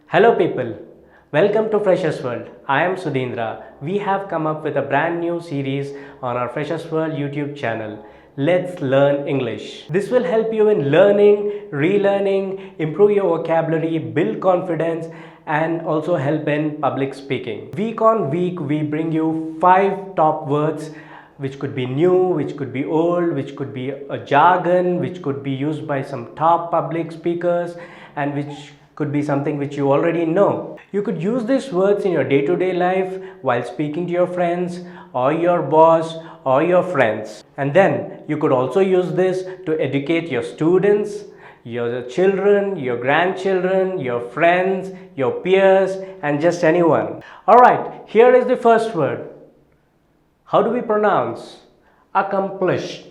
Hello people, welcome to Freshers World. I am Sudheendra. We have come up with a brand new series on our Freshers World YouTube channel. Let's learn English. This will help you in learning, relearning, improve your vocabulary, build confidence and also help in public speaking. Week on week we bring you 5 top words which could be new, which could be old, which could be a jargon, which could be used by some top public speakers and which could be something which you already know. You could use these words in your day-to-day life while speaking to your friends or your boss or your friends. And then you could also use this to educate your students, your children, your grandchildren, your friends, your peers and just anyone. Alright, here is the first word. How do we pronounce? Accomplished.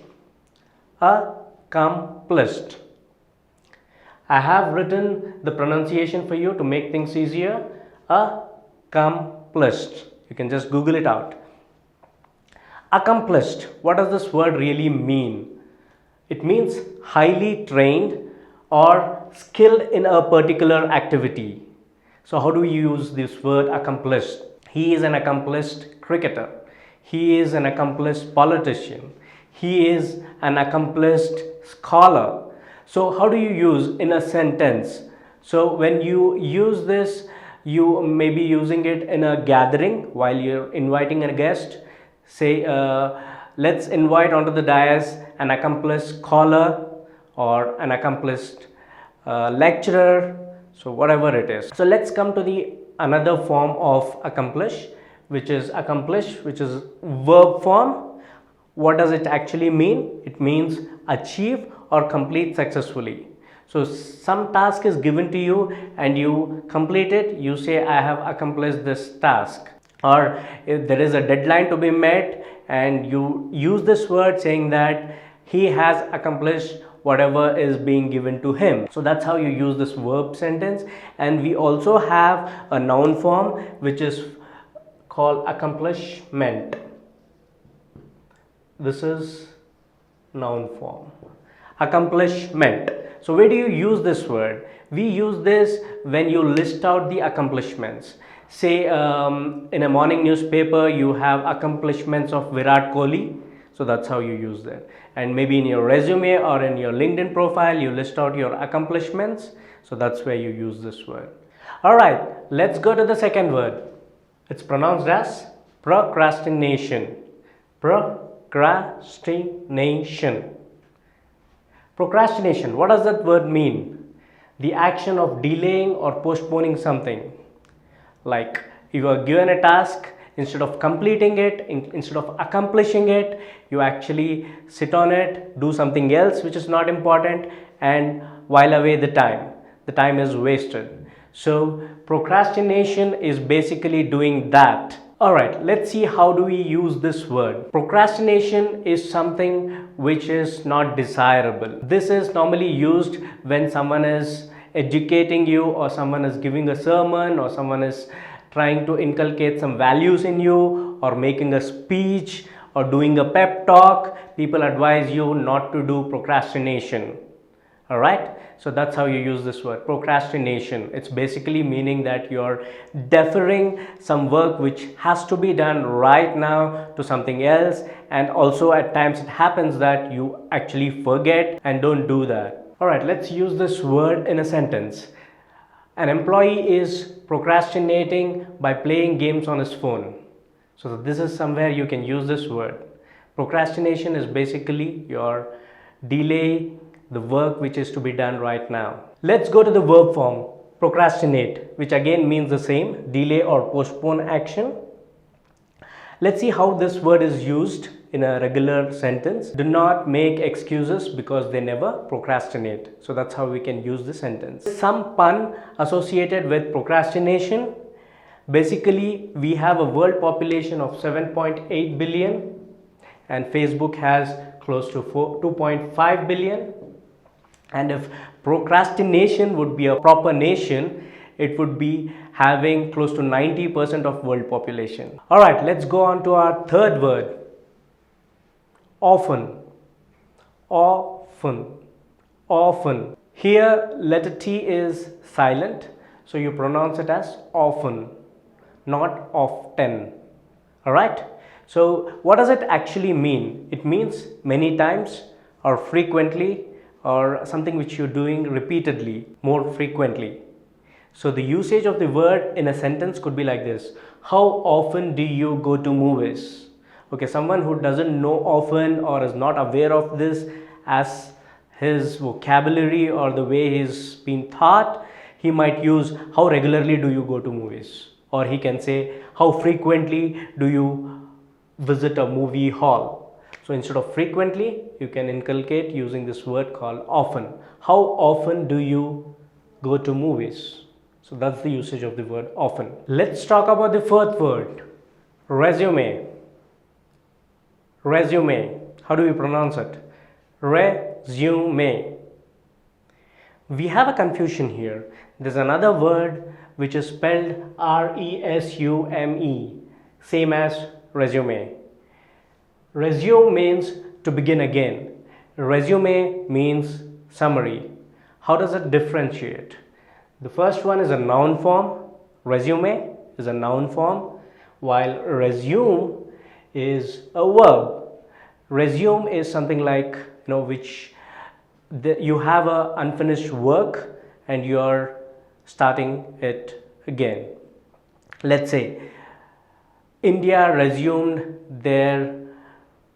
Accomplished. I have written the pronunciation for you to make things easier. Accomplished. You can just Google it out. Accomplished. What does this word really mean? It means highly trained or skilled in a particular activity. So how do we use this word accomplished? He is an accomplished cricketer. He is an accomplished politician. He is an accomplished scholar. So how do you use in a sentence? So when you use this, you may be using it in a gathering while you're inviting a guest. Say, let's invite onto the dais an accomplished scholar or an accomplished lecturer. So whatever it is. So let's come to the another form of accomplish, which is verb form. What does it actually mean? It means achieve or complete successfully. So some task is given to you and you complete it. You say, I have accomplished this task. Or if there is a deadline to be met and you use this word saying that he has accomplished whatever is being given to him. So that's how you use this verb sentence. And we also have a noun form which is called accomplishment. This is noun form. Accomplishment. So where do you use this word? We use this when you list out the accomplishments. Say in a morning newspaper you have accomplishments of Virat Kohli. So that's how you use that. And maybe in your resume or in your LinkedIn profile you list out your accomplishments. So that's where you use this word. Alright, let's go to the second word. It's pronounced as procrastination. Procrastination. Procrastination, what does that word mean? The action of delaying or postponing something. Like you are given a task, instead of completing it, instead of accomplishing it, you actually sit on it, do something else which is not important and while away the time. The time is wasted. So procrastination is basically doing that. Alright, let's see how do we use this word. Procrastination is something which is not desirable. This is normally used when someone is educating you or someone is giving a sermon or someone is trying to inculcate some values in you or making a speech or doing a pep talk. People advise you not to do procrastination. Alright, so that's how you use this word, procrastination. It's basically meaning that you're deferring some work which has to be done right now to something else, and also at times it happens that you actually forget and don't do that. Alright, let's use this word in a sentence. An employee is procrastinating by playing games on his phone. So this is somewhere you can use this word. Procrastination is basically your delay the work which is to be done right now. Let's go to the verb form, procrastinate, which again means the same, delay or postpone action. Let's see how this word is used in a regular sentence. Do not make excuses because they never procrastinate. So that's how we can use the sentence. Some pun associated with procrastination. Basically, we have a world population of 7.8 billion and Facebook has close to 2.5 billion. And if procrastination would be a proper nation, it would be having close to 90% of world population. Alright, let's go on to our third word. Often. Often. Often. Here letter T is silent. So you pronounce it as often, not often. Alright? So what does it actually mean? It means many times or frequently or something which you're doing repeatedly, more frequently. So the usage of the word in a sentence could be like this. How often do you go to movies? Okay, someone who doesn't know often or is not aware of this as his vocabulary or the way he's been taught, he might use how regularly do you go to movies? Or he can say how frequently do you visit a movie hall? So instead of frequently, you can inculcate using this word called often. How often do you go to movies? So that's the usage of the word often. Let's talk about the fourth word, résumé. Résumé. How do we pronounce it? Résumé. We have a confusion here. There's another word which is spelled R-E-S-U-M-E, same as resume. Resume means to begin again. Resume means summary. How does it differentiate? The first one is a noun form. Resume is a noun form, while resume is a verb. Resume is something like, which you have a unfinished work and you are starting it again. Let's say India resumed their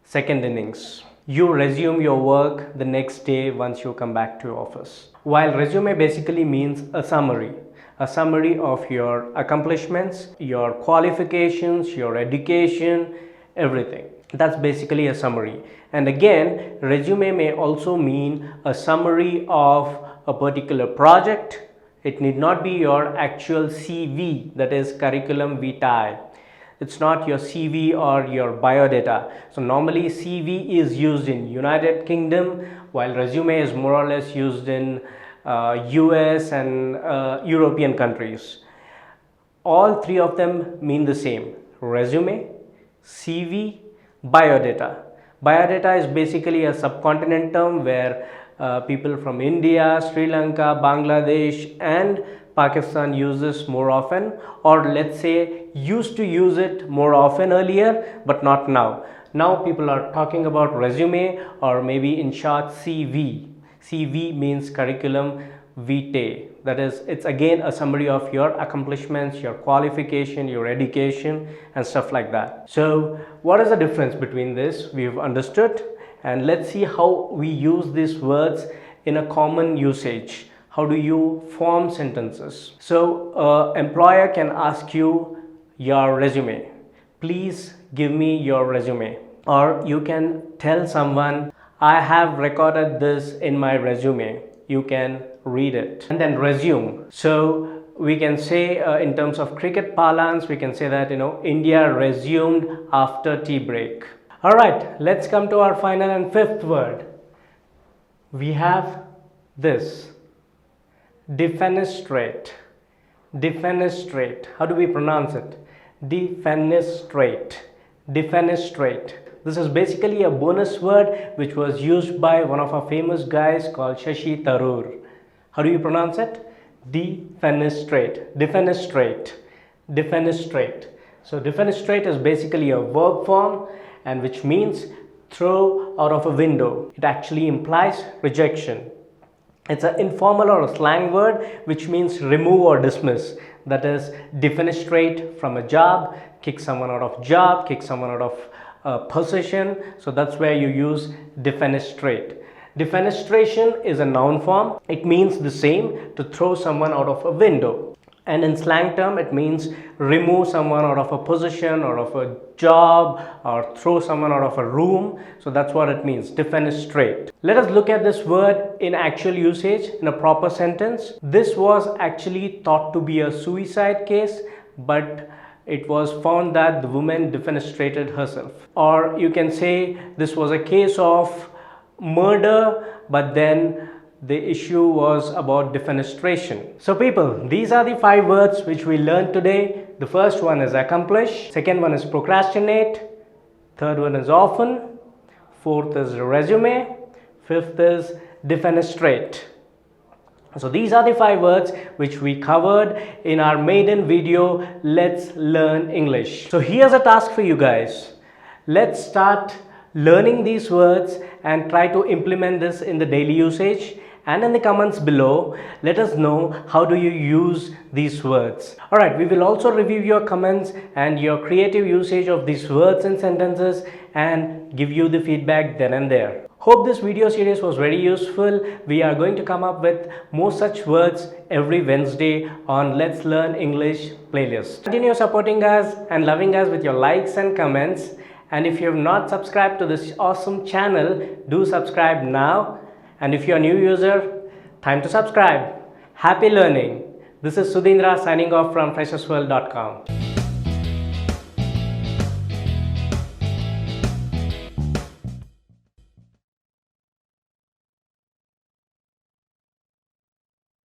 second innings. You resume your work the next day once you come back to your office. While resume basically means a summary of your accomplishments, your qualifications, your education, everything. That's basically a summary. And again, resume may also mean a summary of a particular project. It need not be your actual CV, that is curriculum vitae. It's not your CV or your biodata. So normally CV is used in United Kingdom, while resume is more or less used in US and European countries. All three of them mean the same: resume, CV, biodata. Biodata is basically a subcontinent term where people from India, Sri Lanka, Bangladesh and Pakistan use this more often, or let's say used to use it more often earlier, but not now. Now people are talking about resume, or maybe in short CV. CV means curriculum vitae. That is, it's again a summary of your accomplishments, your qualification, your education and stuff like that. So what is the difference between this? We've understood, and let's see how we use these words in a common usage. How do you form sentences? So employer can ask you your resume. Please give me your resume. Or you can tell someone, I have recorded this in my resume. You can read it. And then resume. So we can say in terms of cricket parlance, we can say that India resumed after tea break. Alright, let's come to our final and fifth word. We have this. Defenestrate. Defenestrate. How do we pronounce it? Defenestrate. Defenestrate. This is basically a bonus word which was used by one of our famous guys called Shashi Tharoor. How do you pronounce it? Defenestrate. Defenestrate. Defenestrate. So defenestrate is basically a verb form, and which means throw out of a window. It actually implies rejection. It's an informal or a slang word which means remove or dismiss. That is, defenestrate from a job, kick someone out of job, kick someone out of a position. So that's where you use defenestrate. Defenestration is a noun form. It means the same, to throw someone out of a window. And in slang term, it means remove someone out of a position or of a job, or throw someone out of a room. So that's what it means, defenestrate. Let us look at this word in actual usage in a proper sentence. This was actually thought to be a suicide case, but it was found that the woman defenestrated herself. Or you can say this was a case of murder, but then the issue was about defenestration. So people, these are the 5 words which we learned today. The first one is accomplish, second one is procrastinate, third one is often, fourth is resume, fifth is defenestrate. So these are the 5 words which we covered in our maiden video, Let's Learn English. So here's a task for you guys. Let's start learning these words and try to implement this in the daily usage. And in the comments below, let us know how do you use these words. Alright, we will also review your comments and your creative usage of these words and sentences and give you the feedback then and there. Hope this video series was very useful. We are going to come up with more such words every Wednesday on Let's Learn English playlist. Continue supporting us and loving us with your likes and comments. And if you have not subscribed to this awesome channel, do subscribe now. And if you are a new user, time to subscribe. Happy learning. This is Sudheendra signing off from freshersworld.com.